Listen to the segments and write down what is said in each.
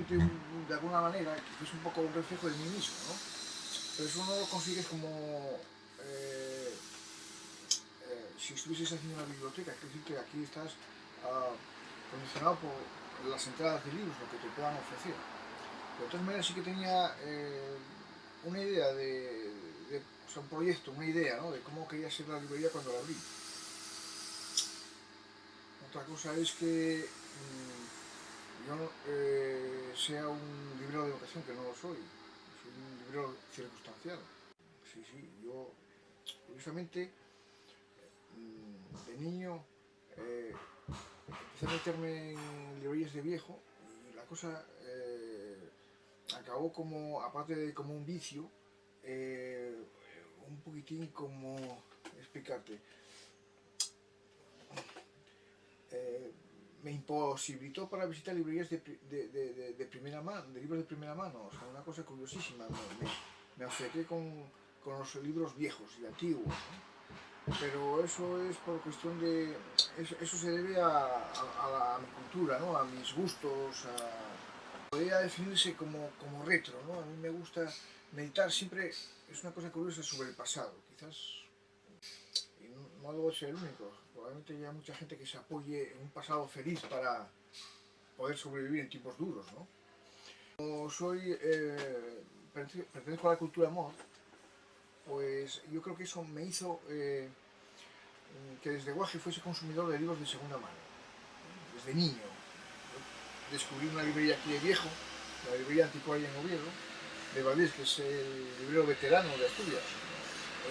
convierte de alguna manera, que es un poco un reflejo de mí mismo, ¿no? Pero eso no lo consigues como si estuvieses haciendo una biblioteca, es decir, que aquí estás condicionado por las entradas de libros, lo que te puedan ofrecer. Pero de todas maneras sí que tenía una idea o sea, un proyecto, una idea, ¿no? De cómo quería ser la librería cuando la abrí. Otra cosa es que yo sea un librero de vocación, que no lo soy. Soy un librero circunstancial. Sí, sí, yo, curiosamente, de niño empecé a meterme en librerías de viejo y la cosa acabó como, aparte de como un vicio, eh, un poquitín como, explicarte, eh, me imposibilitó para visitar librerías de primera mano, de libros de primera mano, o sea, una cosa curiosísima, me obcequé con los libros viejos y antiguos, ¿no? Pero eso es por cuestión de, eso se debe a mi cultura, ¿no? A mis gustos, podría definirse como retro, ¿no? A mí me gusta meditar siempre, es una cosa curiosa sobre el pasado, quizás, y no debo ser el único, probablemente haya mucha gente que se apoye en un pasado feliz para poder sobrevivir en tiempos duros, ¿no? Como soy, pertenezco a la cultura mod, pues yo creo que eso me hizo que desde Guaje fuese consumidor de libros de segunda mano, desde niño. Descubrí una librería aquí de viejo, la librería anticuaria en Oviedo, de Valdés, que es el librero veterano de Asturias,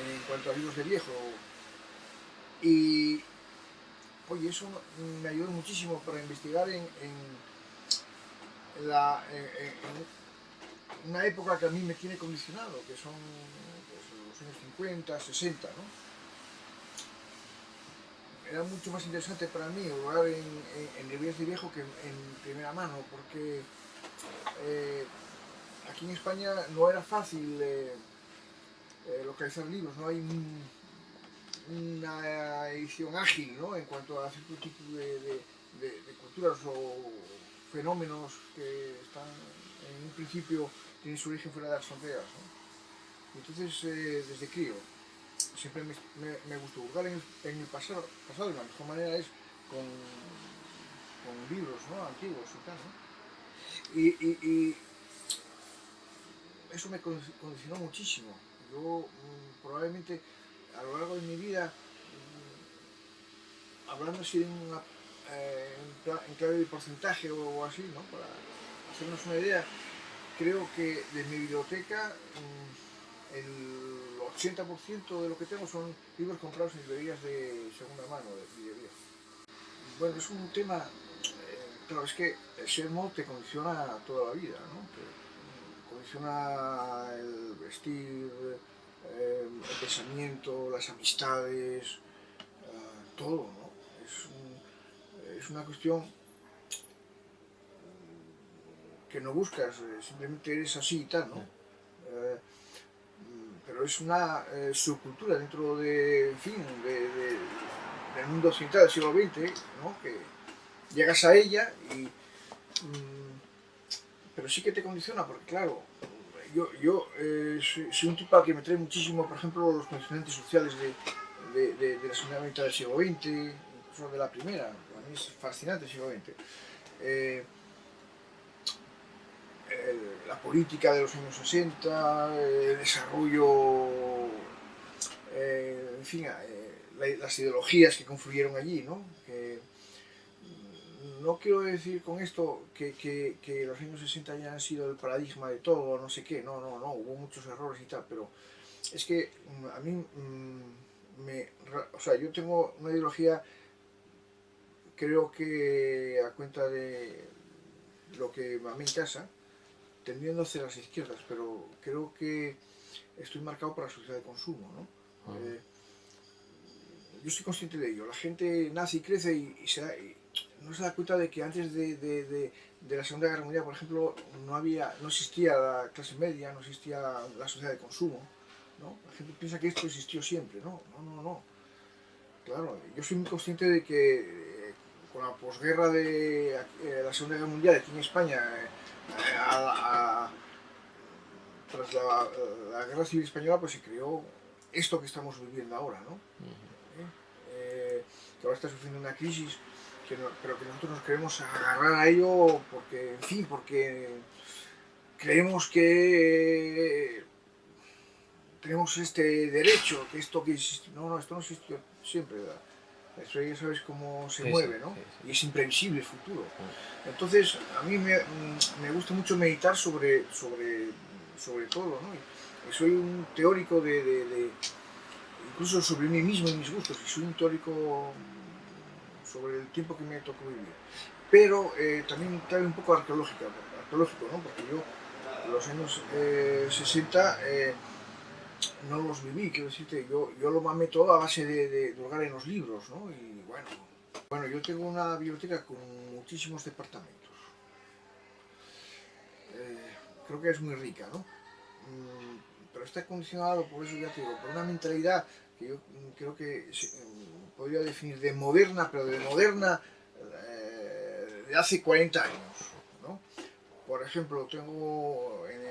en cuanto a libros de viejo. Y, oye, eso me ayudó muchísimo para investigar en una época que a mí me tiene condicionado, que son pues, los años 50, 60, ¿no? Era mucho más interesante para mí jugar en librerías de viejo que en primera mano, porque aquí en España no era fácil localizar libros, no hay una edición ágil, ¿no? En cuanto a cierto tipo de culturas o fenómenos que están en un principio tienen su origen fuera de las fronteras, ¿no? Entonces, desde crío, siempre me gustó buscar en el pasado, y la mejor manera es con libros, ¿no? Antiguos y tal, ¿no? Y eso me condicionó muchísimo. Yo probablemente a lo largo de mi vida, hablando así en clave de porcentaje o así, ¿no? Para hacernos una idea, creo que de mi biblioteca el 80% de lo que tengo son libros comprados en librerías de segunda mano, de viejo. Bueno, es un tema, claro, es que el ser mod te condiciona toda la vida, ¿no? Te condiciona el vestir, el pensamiento, las amistades, todo, ¿no? Es una cuestión que no buscas, simplemente eres así y tal, ¿no? Pero es una subcultura dentro de, en fin, del mundo occidental del siglo XX, ¿no? Que llegas a ella y pero sí que te condiciona, porque claro, yo soy un tipo al que me trae muchísimo, por ejemplo, los condicionantes sociales de la segunda mitad del siglo XX, incluso de la primera, para mí es fascinante el siglo XX. La política de los años 60, el desarrollo, en fin, las ideologías que confluyeron allí, ¿no? Que, no quiero decir con esto que los años 60 ya han sido el paradigma de todo, no sé qué, no, hubo muchos errores y tal, pero es que a mí, o sea, yo tengo una ideología, creo que a cuenta de lo que a mí en casa, tendiendo hacia las izquierdas, pero creo que estoy marcado por la sociedad de consumo, ¿no? Yo soy consciente de ello. La gente nace y crece y no se da cuenta de que antes de la Segunda Guerra Mundial, por ejemplo, no existía la clase media, no existía la sociedad de consumo, ¿no? La gente piensa que esto existió siempre, no. Claro, yo soy muy consciente de que con la posguerra de la Segunda Guerra Mundial aquí en España, tras la Guerra Civil Española, pues se creó esto que estamos viviendo ahora, ¿no? Que ahora está sufriendo una crisis, pero que nosotros nos queremos agarrar a ello porque, en fin, porque creemos que tenemos este derecho, que esto que existe. No, esto no existió siempre, ¿verdad? Esto ya sabes cómo se mueve, ¿no? Y es imprevisible el futuro. Entonces, a mí me gusta mucho meditar sobre todo, ¿no? Y soy un teórico incluso sobre mí mismo y mis gustos, y soy un teórico sobre el tiempo que me tocó vivir. Pero también cabe un poco arqueológico, ¿no? Porque yo, los años 60, no los viví, quiero decirte, yo lo mamé todo a base de hurgar en los libros, ¿no? Y bueno, yo tengo una biblioteca con muchísimos departamentos. Creo que es muy rica, ¿no? Pero está condicionado, por eso ya te digo, por una mentalidad que yo creo que podría definir de moderna, pero de moderna de hace 40 años, ¿no? Por ejemplo, tengo en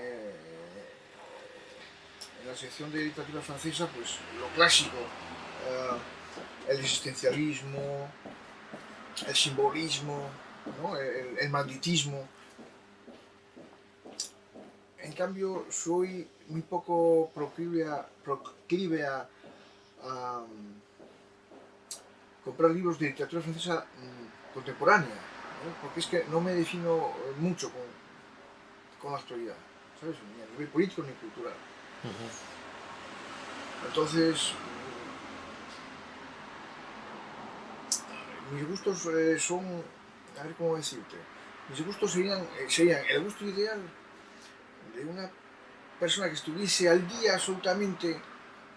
la sección de literatura francesa, pues lo clásico, el existencialismo, el simbolismo, ¿no? el malditismo. En cambio, soy muy poco proclive a comprar libros de literatura francesa contemporánea, ¿no? Porque es que no me defino mucho con la actualidad, ¿sabes? Ni a nivel político ni cultural. Entonces, mis gustos son, a ver cómo decirte, mis gustos serían el gusto ideal de una persona que estuviese al día absolutamente,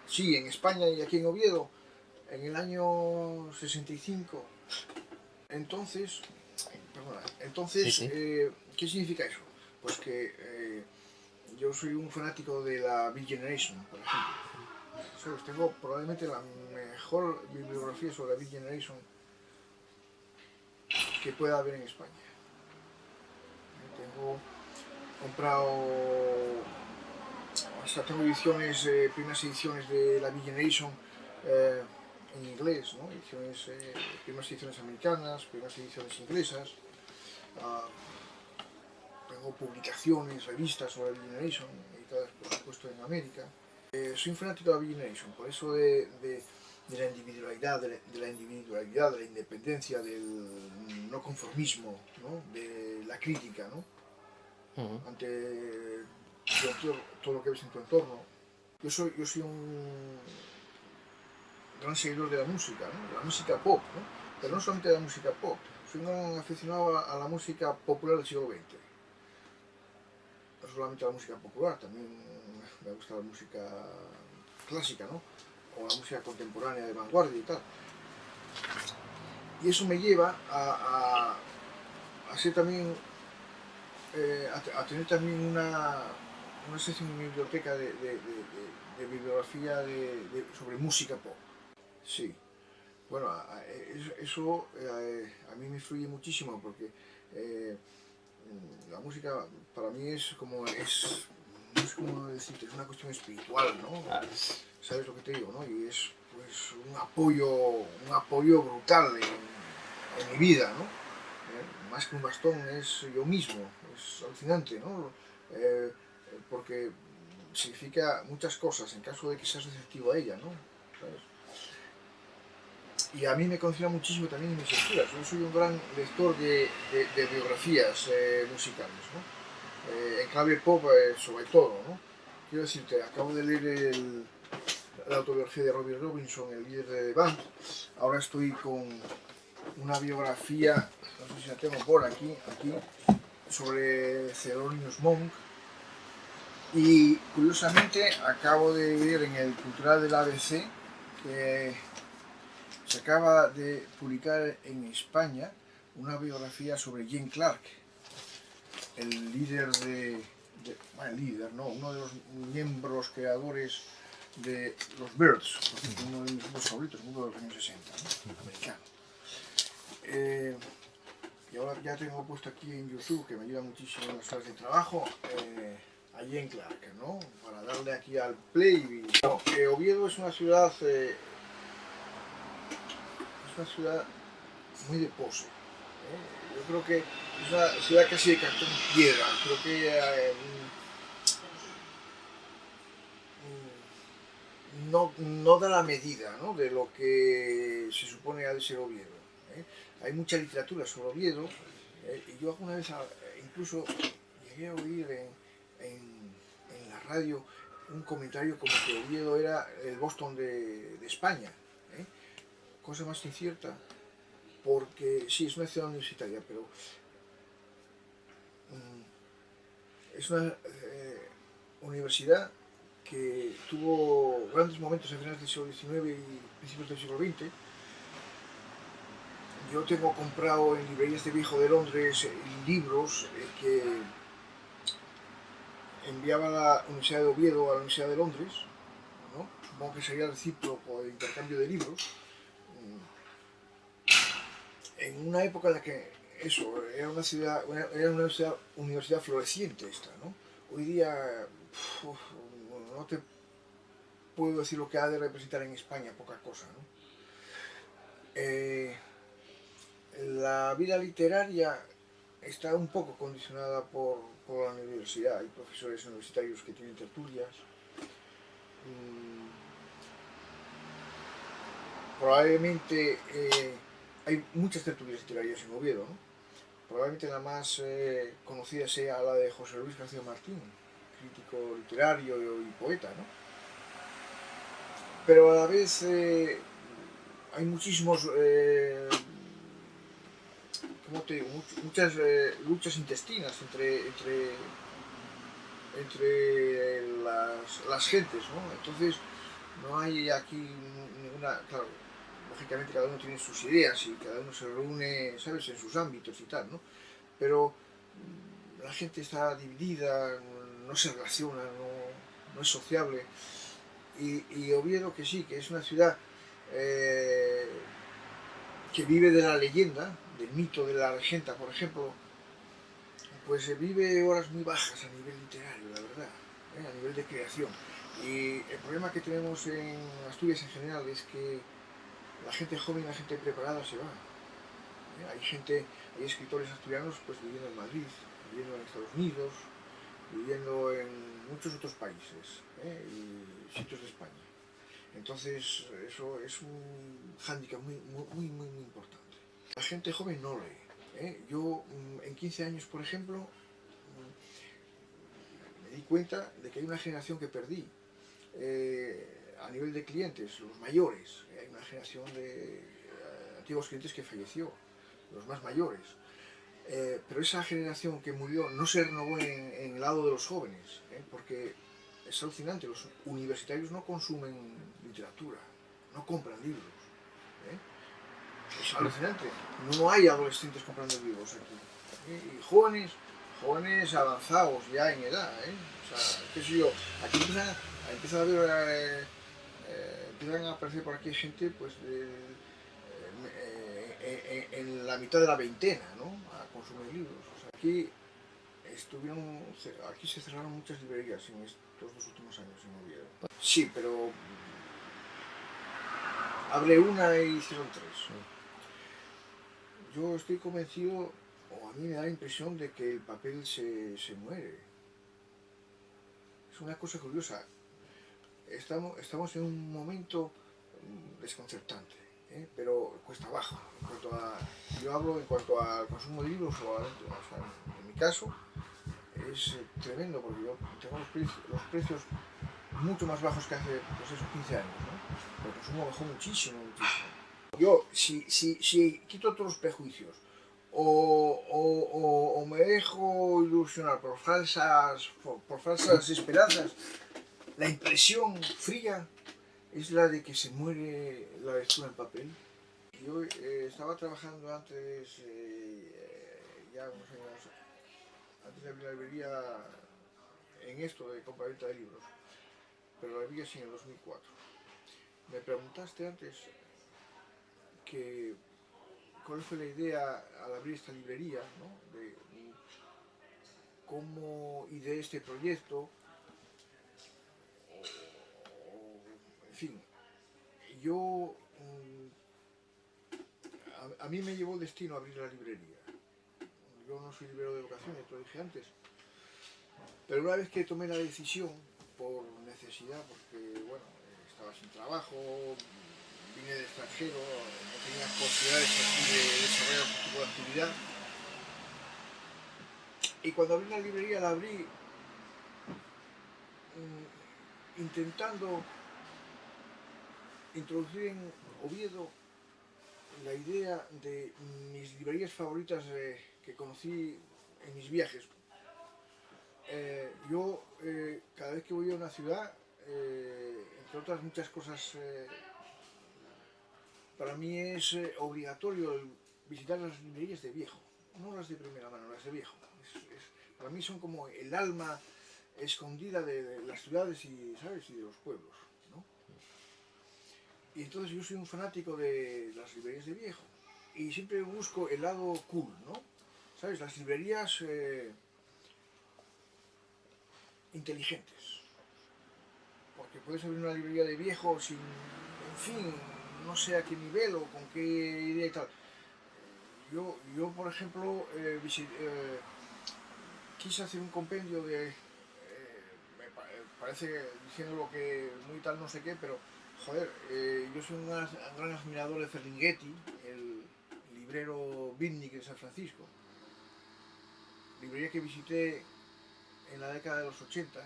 sí, en España y aquí en Oviedo, en el año 65. Entonces, Sí. ¿qué significa eso? Pues que yo soy un fanático de la Beat Generation, por ejemplo. ¿Sabes? Tengo probablemente la mejor bibliografía sobre la Beat Generation que pueda haber en España. Tengo comprado, hasta tengo ediciones, primeras ediciones de la Beat Generation en inglés, ¿no? Primeras ediciones americanas, primeras ediciones inglesas. Tengo publicaciones, revistas sobre la Beat Generation, editadas por supuesto en América. Soy un fanático de la Beat Generation, por eso de la individualidad, de la independencia, del no conformismo, ¿no? De la crítica, ¿no? Ante todo lo que ves en tu entorno. Yo soy un gran seguidor de la música, ¿no? De la música pop, ¿no? Pero no solamente de la música pop, soy un gran aficionado a la música popular del siglo XX. No solamente la música popular, también me gusta la música clásica, ¿no? O la música contemporánea de vanguardia y tal. Y eso me lleva a ser también, a tener también una sección en mi biblioteca de bibliografía sobre música pop. Sí. Bueno, eso a mí me influye muchísimo porque la música para mí es como, no es como decirte, es una cuestión espiritual, ¿no? ¿Sabes lo que te digo, no? Y es pues un apoyo brutal en mi vida, ¿no? Más que un bastón es yo mismo, es alucinante, ¿no? Porque significa muchas cosas en caso de que seas receptivo a ella, ¿no? ¿Sabes? Y a mí me condiciona muchísimo también en mis lecturas. Yo soy un gran lector de biografías musicales, ¿no? En clave pop sobre todo, ¿no? Quiero decirte, acabo de leer la autobiografía de Robbie Robinson, el líder de The Band. Ahora estoy con una biografía, no sé si la tengo por aquí, sobre Thelonious Monk. Y curiosamente acabo de ver en el Cultural del ABC que se acaba de publicar en España una biografía sobre Gene Clark, el líder uno de los miembros creadores de los Byrds, uno de mis grupos favoritos, uno de los años 60, ¿no? Americano. y ahora ya tengo puesto aquí en YouTube, que me ayuda muchísimo en las horas de trabajo, a Jane Clark, ¿no? Para darle aquí al play. No, Oviedo es una ciudad muy de pose. Yo creo que es una ciudad casi de cartón piedra. Creo que no da la medida, ¿no?, de lo que se supone ha de ser Oviedo. Hay mucha literatura sobre Oviedo, y yo alguna vez incluso llegué a oír en la radio un comentario como que Oviedo era el Boston de España. Cosa más incierta, porque sí, es una ciudad universitaria, pero es una universidad que tuvo grandes momentos a finales del siglo XIX y principios del siglo XX. Yo tengo comprado en librerías de viejo de Londres libros que enviaba la Universidad de Oviedo a la Universidad de Londres, ¿no? Supongo que sería recíproco de intercambio de libros, en una época en la que eso era una universidad floreciente esta, ¿no? Hoy día no te puedo decir lo que ha de representar en España, poca cosa, ¿no? La vida literaria está un poco condicionada por la universidad. Hay profesores universitarios que tienen tertulias. Probablemente hay muchas tertulias literarias en Oviedo, ¿no? Probablemente la más conocida sea la de José Luis García Martín, crítico literario y poeta, ¿no? Pero a la vez hay muchísimos, ¿cómo te digo?, muchas luchas intestinas entre las gentes, ¿no? Entonces no hay aquí ninguna, claro, lógicamente cada uno tiene sus ideas y cada uno se reúne, ¿sabes?, en sus ámbitos y tal, ¿no? Pero la gente está dividida, no se relaciona, no es sociable. Y Oviedo, que sí, que es una ciudad que vive de la leyenda, del mito de la regenta, por ejemplo, pues vive horas muy bajas a nivel literario, la verdad, a nivel de creación. Y el problema que tenemos en Asturias en general es que la gente joven, la gente preparada se va. Hay escritores asturianos pues viviendo en Madrid, viviendo en Estados Unidos, viviendo en muchos otros países y sitios de España. Entonces eso es un hándicap muy importante. La gente joven no lee. Yo en 15 años, por ejemplo, me di cuenta de que hay una generación que perdí a nivel de clientes, los mayores. Hay una generación de antiguos clientes que falleció, los más mayores. Pero esa generación que murió no se renovó en el lado de los jóvenes, porque es alucinante, los universitarios no consumen literatura, no compran libros. Es alucinante, no hay adolescentes comprando libros aquí. Y jóvenes avanzados ya en edad. O sea, qué sé yo, aquí empieza a haber, empiezan a aparecer por aquí gente pues en la mitad de la veintena, ¿no?, a consumir libros. O sea, aquí se cerraron muchas librerías en estos 2 últimos años en Oviedo. Sí, pero hablé una y hicieron 3. Yo estoy convencido, o a mí me da la impresión de que el papel se muere. Es una cosa curiosa. Estamos en un momento desconcertante, pero cuesta abajo. Yo hablo en cuanto al consumo de libros, o sea, en mi caso es tremendo, porque yo tengo los precios mucho más bajos que hace pues esos 15 años, ¿no? El consumo bajó muchísimo. Yo, si quito todos los prejuicios o me dejo ilusionar por falsas esperanzas, la impresión fría es la de que se muere la lectura en papel. Yo estaba trabajando antes, ya unos años antes de abrir la librería, en esto de compraventa de libros, pero la abrí así en el 2004. Me preguntaste antes que cuál fue la idea al abrir esta librería, ¿no? De cómo ideé este proyecto, en fin, yo, a mí me llevó el destino a abrir la librería. Yo no soy librero de vocación, ya te lo dije antes, pero una vez que tomé la decisión, por necesidad, porque bueno, estaba sin trabajo, vine del extranjero, no tenía posibilidades aquí de desarrollar otro tipo de actividad, y cuando abrí la librería la abrí intentando introducir en Oviedo la idea de mis librerías favoritas que conocí en mis viajes. Yo, cada vez que voy a una ciudad, entre otras muchas cosas, para mí es obligatorio visitar las librerías de viejo, no las de primera mano, las de viejo. Para mí son como el alma escondida de las ciudades y, ¿sabes? Y de los pueblos, ¿no? Y entonces yo soy un fanático de las librerías de viejo y siempre busco el lado cool, ¿no? ¿Sabes? Las librerías inteligentes, porque puedes abrir una librería de viejo sin, en fin, no sé a qué nivel o con qué idea y tal. Yo por ejemplo, quise hacer un compendio de, parece diciendo lo que muy tal no sé qué, pero joder, yo soy un gran admirador de Ferlinghetti, el librero beatnik de San Francisco, librería que visité en la década de los 80,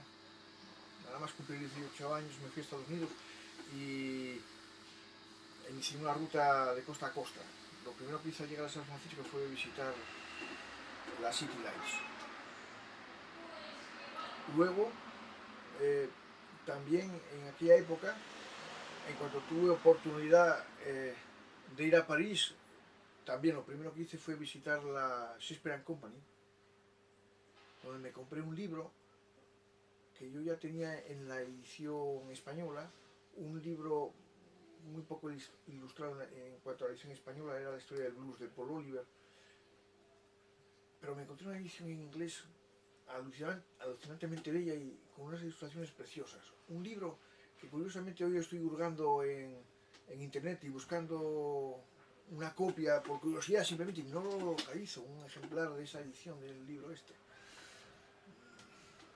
nada más cumplir 18 años me fui a Estados Unidos y inicié una ruta de costa a costa. Lo primero que hice al llegar a San Francisco fue visitar la City Lights. Luego, también en aquella época, en cuanto tuve oportunidad de ir a París, también lo primero que hice fue visitar la Shakespeare & Company, donde me compré un libro que yo ya tenía en la edición española, un libro muy poco ilustrado en cuanto a la edición española, era la historia del blues de Paul Oliver, pero me encontré una edición en inglés alucinantemente bella y con unas ilustraciones preciosas. Un libro que curiosamente hoy estoy hurgando en internet y buscando una copia por curiosidad simplemente, y no lo localizo, un ejemplar de esa edición del libro este.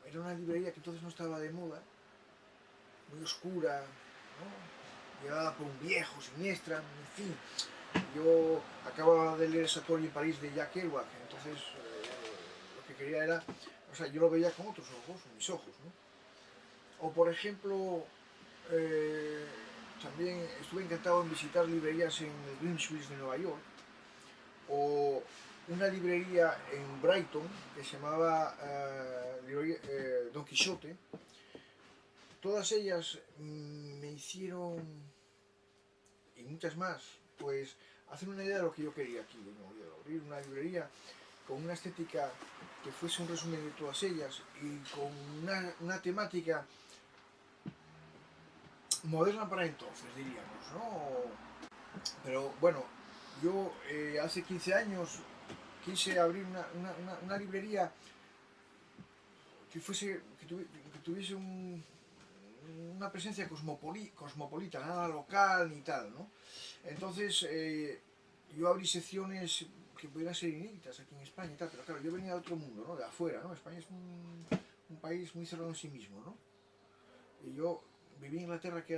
Era una librería que entonces no estaba de moda, muy oscura, ¿no? Llevada por un viejo, siniestra, en fin. Yo acababa de leer Satori en París de Jack Kerouac, entonces lo que quería era, o sea, yo lo veía con otros ojos, mis ojos, ¿no? O por ejemplo, también estuve encantado en visitar librerías en el Greenwich de Nueva York, o una librería en Brighton que se llamaba Don Quijote. Todas ellas me hicieron, y muchas más, pues hacer una idea de lo que yo quería aquí, ¿no? Abrir una librería con una estética que fuese un resumen de todas ellas y con una temática moderna para entonces, diríamos, ¿no? Pero bueno, yo hace 15 años quise abrir una librería que tuviese una presencia cosmopolita, nada local ni tal, ¿no? Entonces yo abrí secciones que pudieran ser inéditas aquí en España y tal, pero claro, yo venía de otro mundo, ¿no? De afuera, ¿no? España es un país muy cerrado en sí mismo, ¿no? Y yo viví en Inglaterra, que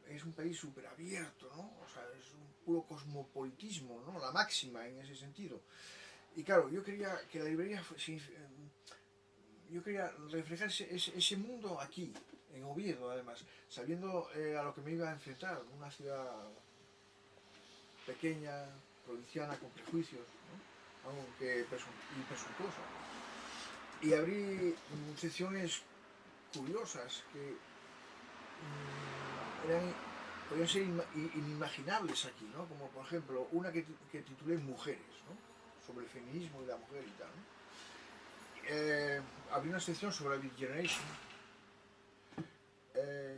es un país súper abierto, ¿no? O sea, es un puro cosmopolitismo, ¿no? La máxima en ese sentido. Y claro, yo quería que la librería yo quería reflejar ese mundo aquí, en Oviedo además, sabiendo a lo que me iba a enfrentar, una ciudad pequeña, provinciana, con prejuicios, ¿no? Aunque presuntuosa. Y abrí secciones curiosas que podían ser inimaginables aquí, ¿no? Como por ejemplo una que titulé Mujeres, ¿no? Sobre el feminismo y la mujer y tal, ¿no? Abrí una sección sobre la Beat Generation,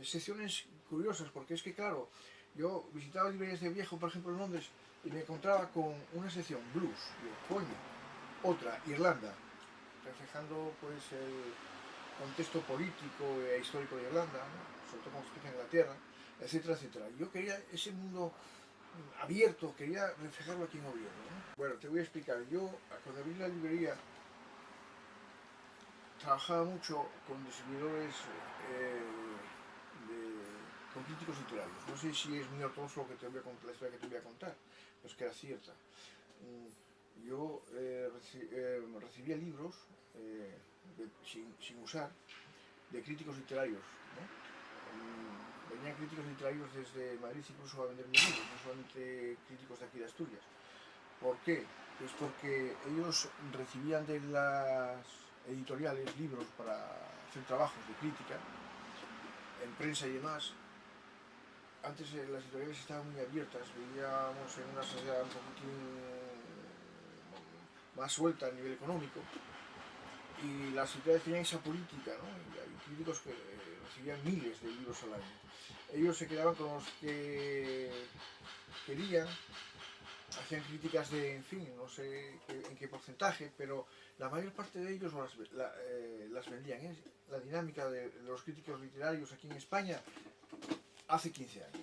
secciones curiosas, porque es que claro, yo visitaba librerías de viejo, por ejemplo en Londres, y me encontraba con una sección blues, y yo, coño, otra, Irlanda, reflejando pues el contexto político e histórico de Irlanda, ¿no? Sobre todo como se explica en Inglaterra, etcétera, etcétera. Yo quería ese mundo abierto, quería reflejarlo aquí en Oviedo, ¿no? Bueno, te voy a explicar. Yo, cuando abrí la librería, trabajaba mucho con distribuidores, con críticos literarios. No sé si es muy ortodoxo lo que te voy a contar, la historia que te voy a contar, pero es que era cierta. Yo recibía libros sin usar de críticos literarios, ¿no? Venían críticos literarios desde Madrid incluso a vender mis libros, no solamente críticos de aquí de Asturias. ¿Por qué? Pues porque ellos recibían de las editoriales libros para hacer trabajos de crítica, en prensa y demás. Antes las editoriales estaban muy abiertas, vivíamos en una sociedad un poquitín más suelta a nivel económico, y las editoriales tenían esa política, ¿no? Y hay críticos que recibían miles de libros al año. Ellos se quedaban con los que querían, hacían críticas de, en fin, no sé en qué porcentaje, pero la mayor parte de ellos las vendían. ¿Eh? La dinámica de los críticos literarios aquí en España hace 15 años,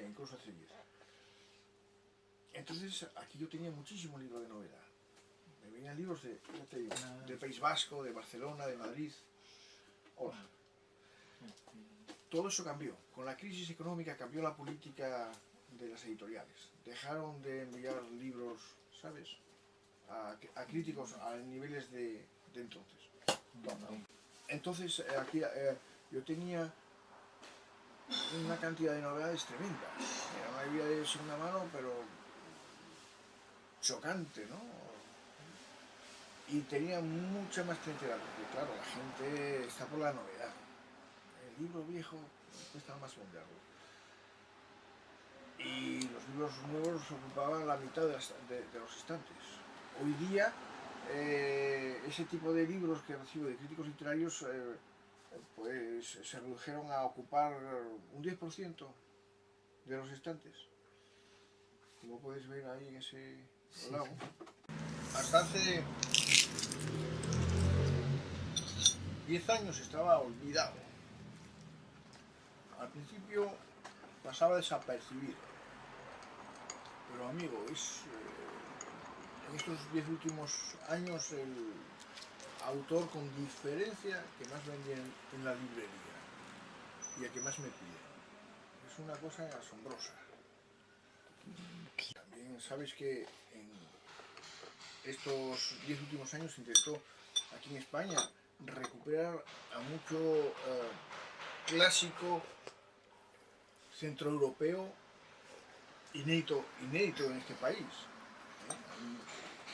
incluso hace 10. Entonces aquí yo tenía muchísimo libro de novela. Me venían libros del País Vasco, de Barcelona, de Madrid. Ahora, todo eso cambió. Con la crisis económica cambió la política de las editoriales. Dejaron de enviar libros, ¿sabes?, a críticos a niveles de entonces. Entonces aquí yo tenía una cantidad de novedades tremenda. Era una Biblia de segunda mano, pero chocante, ¿no? Y tenía mucha más clientela, porque claro, la gente está por la novedad. El libro viejo cuesta más venderlo. Y los libros nuevos ocupaban la mitad de los estantes. Hoy día, ese tipo de libros que recibo de críticos literarios, pues se redujeron a ocupar un 10% de los estantes. Como puedes ver ahí en ese lado. Hasta hace 10 años estaba olvidado. Al principio pasaba desapercibido. Pero amigo, en estos 10 últimos años el autor con diferencia que más vendía en la librería y el que más me pide. Es una cosa asombrosa. También sabes que en estos 10 últimos años se intentó aquí en España recuperar a mucho clásico centroeuropeo inédito en este país.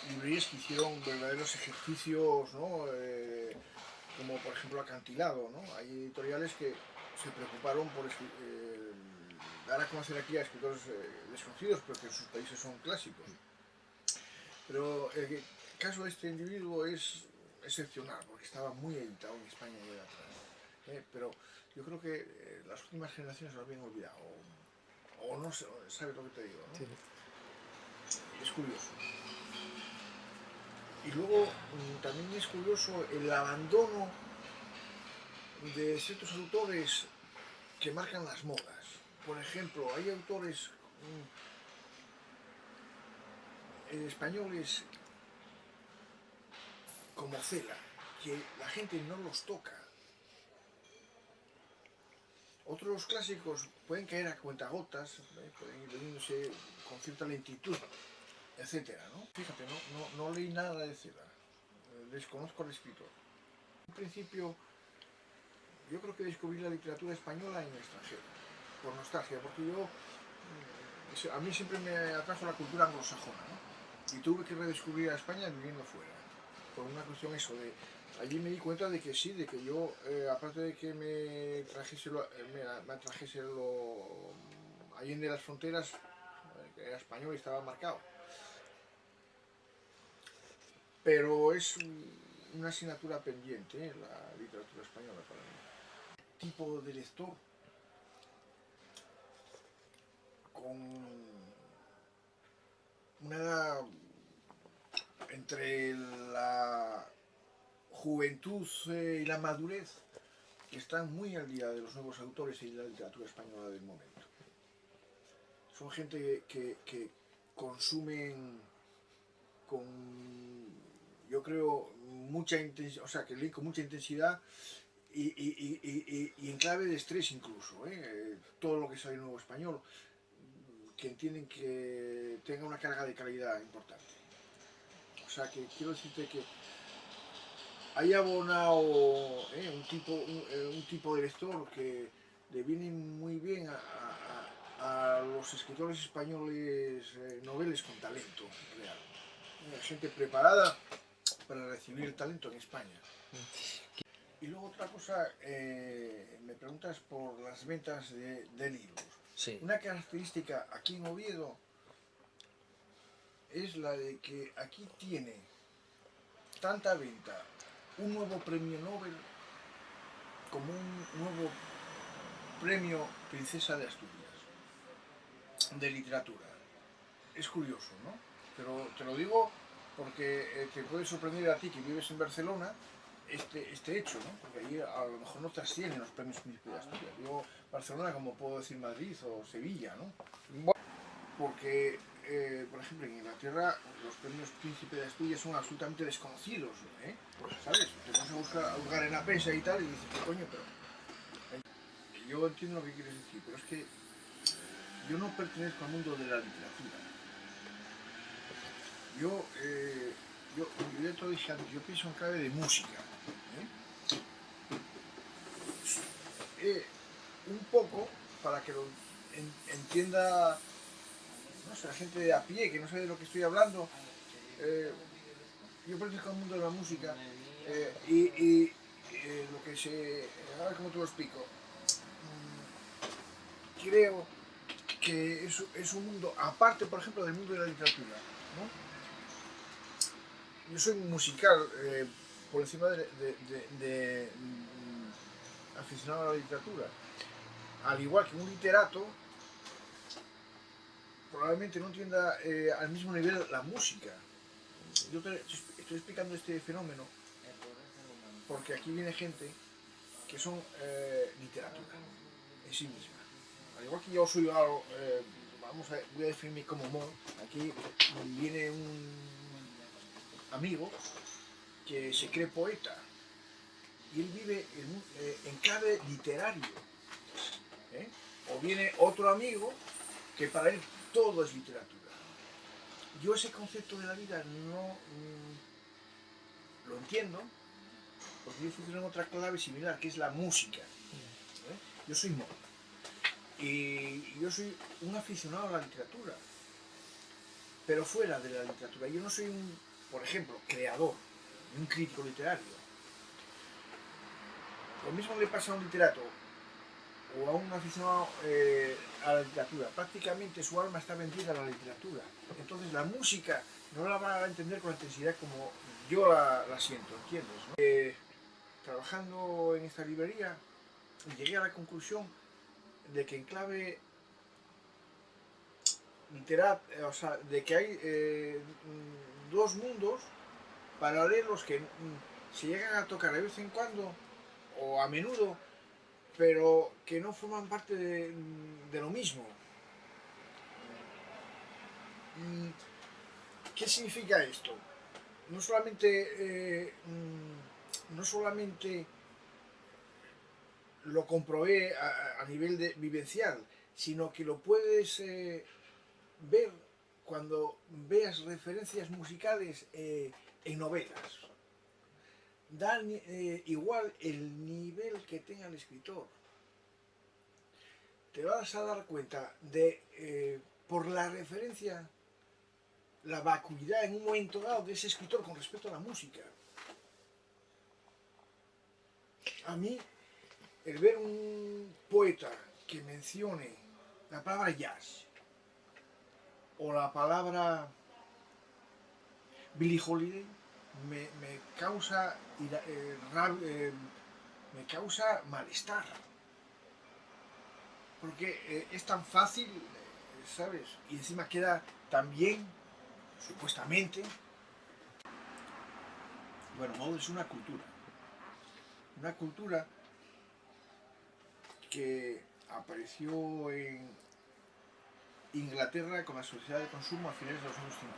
Librerías que hicieron verdaderos ejercicios, ¿no? Como por ejemplo Acantilado, ¿no? Hay editoriales que se preocuparon por dar a conocer aquí a escritores desconocidos, pero que en sus países son clásicos. Pero el caso de este individuo es excepcional, porque estaba muy editado en España y de atrás. Pero yo creo que las últimas generaciones lo habían olvidado, o no sé, sabes lo que te digo, ¿no? Sí. Es curioso. Y luego también es curioso el abandono de ciertos autores que marcan las modas. Por ejemplo, hay autores españoles como Cela, que la gente no los toca. Otros clásicos pueden caer a cuentagotas, pueden ir leyéndose con cierta lentitud, etcétera, ¿no? Fíjate, no leí nada de Cela, desconozco al escritor. En principio, yo creo que descubrí la literatura española en el extranjero, por nostalgia, porque a mí siempre me atrajo la cultura anglosajona, ¿no? Y tuve que redescubrir a España viviendo fuera, por una cuestión eso de... Allí me di cuenta de que sí, de que yo, aparte de que me trajese allende las fronteras, que era español y estaba marcado. Pero es una asignatura pendiente, la literatura española para mí. Tipo de lector con una edad entre la juventud y la madurez que están muy al día de los nuevos autores y de la literatura española del momento. Son gente que consumen con, yo creo, mucha intensidad, o sea, que leen con mucha intensidad y en clave de estrés incluso, todo lo que sale nuevo español, que entienden que tenga una carga de calidad importante. O sea, que quiero decirte que hay abonado un tipo de lector que le viene muy bien a los escritores españoles noveles con talento real. Gente preparada para recibir el talento en España. Y luego otra cosa, me preguntas por las ventas de libros. Sí. Una característica aquí en Oviedo es la de que aquí tiene tanta venta un nuevo premio Nobel como un nuevo premio Princesa de Asturias de literatura. Es curioso, ¿no? Pero te lo digo porque te puede sorprender a ti que vives en Barcelona este hecho, ¿no? Porque ahí a lo mejor no trascienden los premios Príncipe de Asturias. Digo Barcelona como puedo decir Madrid o Sevilla, ¿no? Porque, por ejemplo, en Inglaterra los premios Príncipe de Asturias son absolutamente desconocidos, ¿sabes? Te vas a buscar en la prensa y tal y dices, ¿qué coño? Pero yo entiendo lo que quieres decir, pero es que yo no pertenezco al mundo de la literatura. Yo ya te lo dije antes, yo pienso en clave de música. Un poco para que lo entienda, no sé, la gente de a pie que no sabe de lo que estoy hablando. Yo pertenezco al mundo de la música lo que se... A ver cómo te lo explico. Creo que es un mundo, aparte por ejemplo del mundo de la literatura, ¿no? Yo soy musical, por encima de aficionado a la literatura. Al igual que un literato, probablemente no entienda al mismo nivel la música. Yo estoy explicando este fenómeno porque aquí viene gente que son literatura en sí misma. Al igual que yo soy algo, voy a definirme como humor. Aquí viene un amigo que se cree poeta y él vive en clave literario. O viene otro amigo que para él todo es literatura. Yo ese concepto de la vida no lo entiendo porque yo funciono en otra clave similar, que es la música. Yo soy mono y yo soy un aficionado a la literatura, pero fuera de la literatura. Yo no soy por ejemplo, creador, un crítico literario. Lo mismo le pasa a un literato o a un aficionado a la literatura. Prácticamente su alma está vendida a la literatura. Entonces la música no la va a entender con la intensidad como yo la siento, ¿entiendes? ¿No? Trabajando en esta librería, llegué a la conclusión de que en clave o sea, de que hay dos mundos paralelos que se llegan a tocar de vez en cuando o a menudo, pero que no forman parte de lo mismo. ¿Qué significa esto? No solamente lo comprobé a nivel vivencial, sino que lo puedes ver cuando veas referencias musicales en novelas. Da igual el nivel que tenga el escritor. Te vas a dar cuenta de, por la referencia, la vacuidad en un momento dado de ese escritor con respecto a la música. A mí, el ver un poeta que mencione la palabra jazz o la palabra Billie Holiday me causa me causa malestar, porque es tan fácil, ¿sabes? Y encima queda tan bien supuestamente, bueno, modo es una cultura que apareció en Inglaterra con la sociedad de consumo a finales de los años 50,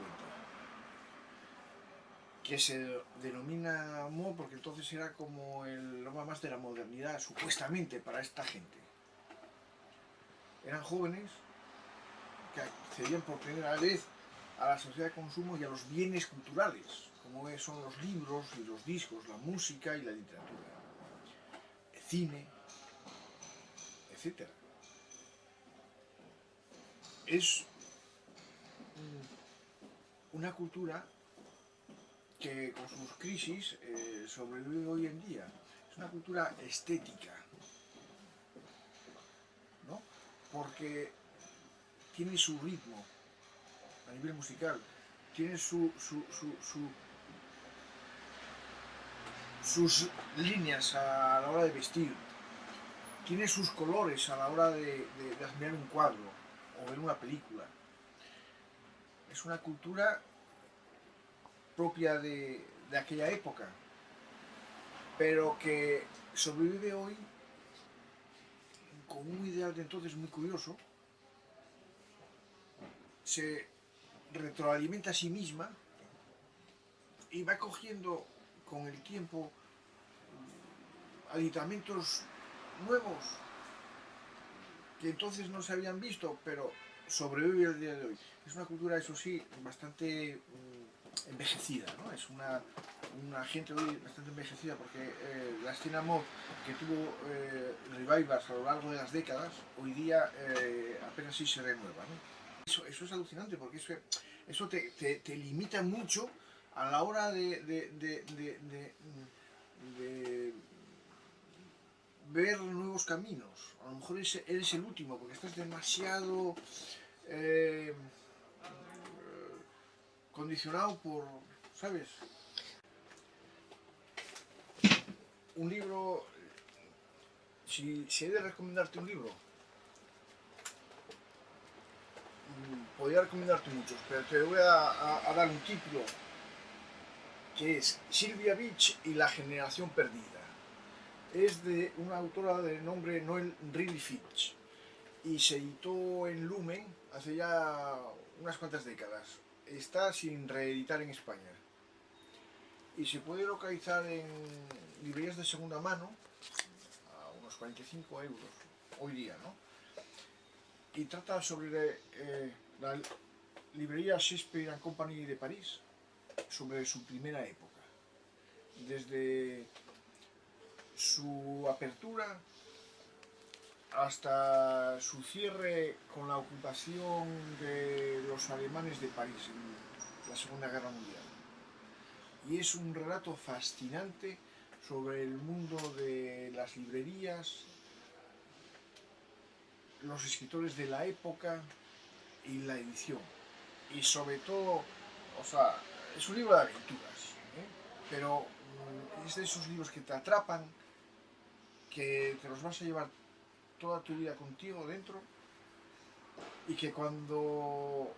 que se denomina mod porque entonces era como el nombre más de la modernidad, supuestamente, para esta gente. Eran jóvenes que accedían por primera vez a la sociedad de consumo y a los bienes culturales, como son los libros y los discos, la música y la literatura, el cine, etc. Es una cultura que con sus crisis sobrevive hoy en día. Es una cultura estética, ¿no? Porque tiene su ritmo a nivel musical, tiene sus líneas a la hora de vestir, tiene sus colores a la hora de admirar un cuadro o ver una película. Es una cultura propia de aquella época, pero que sobrevive hoy con un ideal de entonces muy curioso. Se retroalimenta a sí misma y va cogiendo con el tiempo aditamentos nuevos que entonces no se habían visto, pero sobrevive al día de hoy. Es una cultura, eso sí, bastante envejecida, ¿no? Es una gente hoy bastante envejecida porque la escena mod que tuvo revivals a lo largo de las décadas, hoy día apenas sí se renueva, ¿no? Eso es alucinante porque eso te limita mucho a la hora de ver nuevos caminos. A lo mejor eres el último porque estás demasiado condicionado por, ¿sabes? Un libro, si he de recomendarte un libro, podría recomendarte muchos, pero te voy a dar un título que es Sylvia Beach y la generación perdida. Es de una autora de nombre Noel Riley Fitch y se editó en Lumen hace ya unas cuantas décadas. Está sin reeditar en España y se puede localizar en librerías de segunda mano a unos 45 euros hoy día, ¿no? Y trata sobre la librería Shakespeare and Company de París, sobre su primera época, desde su apertura hasta su cierre con la ocupación de los alemanes de París en la Segunda Guerra Mundial. Y es un relato fascinante sobre el mundo de las librerías, los escritores de la época y la edición. Y sobre todo, o sea, es un libro de aventuras, pero es de esos libros que te atrapan, que te los vas a llevar toda tu vida contigo dentro y que cuando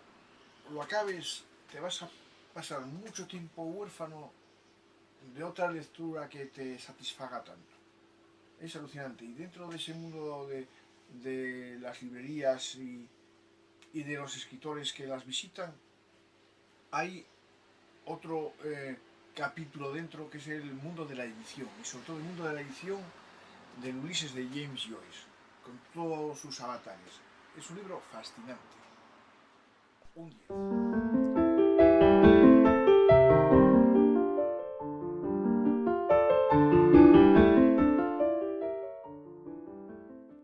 lo acabes te vas a pasar mucho tiempo huérfano de otra lectura que te satisfaga tanto. Es alucinante. Y dentro de ese mundo de las librerías y de los escritores que las visitan, hay otro capítulo dentro que es el mundo de la edición, y sobre todo el mundo de la edición del Ulises de James Joyce, con todos sus avatares. Es un libro fascinante. Un 10.